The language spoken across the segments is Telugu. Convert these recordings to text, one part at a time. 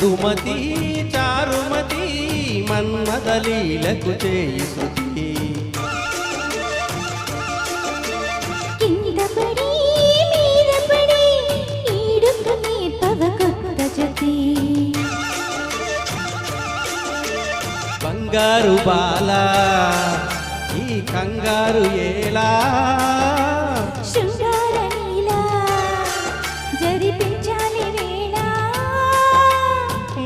ఇందుమతి చారుమతి మన్మదలీలకు చేయి శృతి బంగారు బాల ఈ కంగారు ఏలా జరిపించాలి వేళ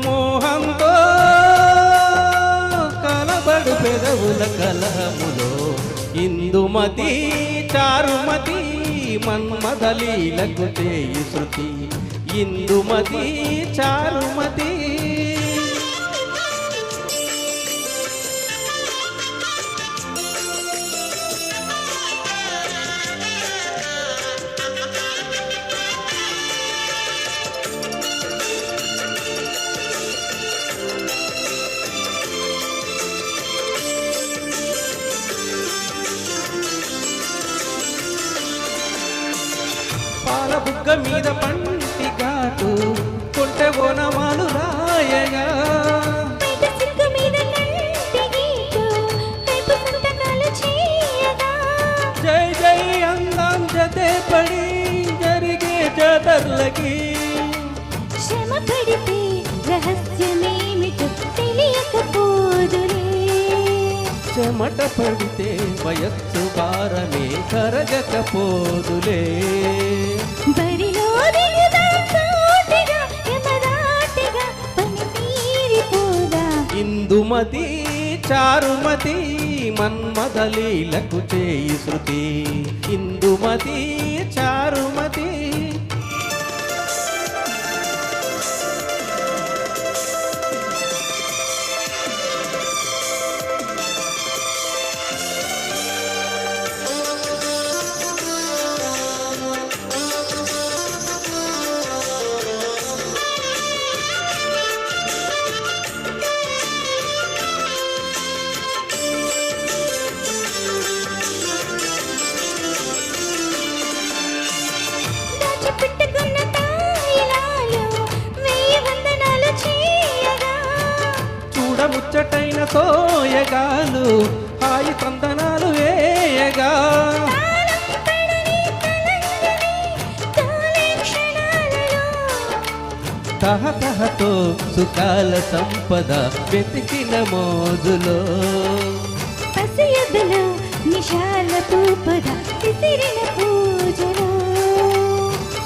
మోహంతో కలబడు పెదవుల కలములో ఇందుమతి చారుమతి మన్మదలీలకు చేయి శృతి ఇందుమతి చారుమతి పాల బుగ్గ మీద పంటి ఘాటు కొంటె ఓనమాలు రాయగా జై జై అందం జతే పడి జరిగే జాతర్లకి శ్రమ పడితే రహస్యమేమిటో తెలియకపోదులే చెమట పడితే వయస్సు భారమే కరగకపోదులే బరిలో దిగుదాం సూటిగా యమరాటిగా పని తీరిపోదా ఇందుమతి చారుమతి మన్మదలీలకు చేయి శృతి ఇందుమతి చారుమతి ముచ్చటైన సోయగాలు హాయి తందనాలు వేయగా తహతహతో సుఖాల సంపద వెతికిన మోజులో నిశాల పూపద విసిరిన పూజలో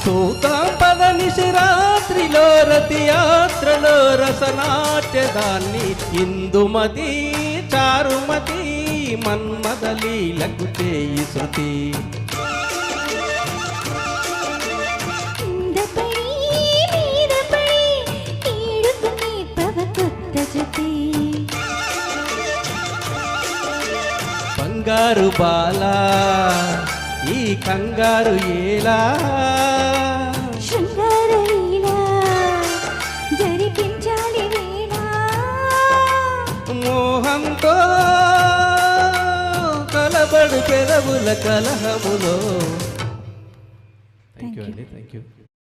సూతాంపద నిశిరాత్రిలో రథయాత్రలో రసనాట్యదాన్ని ఇందుమతి చారుమతి మన్మదలీలకు చేయి శృతి బంగారు బాల ఈ కంగారు ఏలా జరిపించాలి వేళ మోహంతో కలబడు పెదవుల కలహములో థ్యాంక్ యూ అండి థ్యాంక్ యూ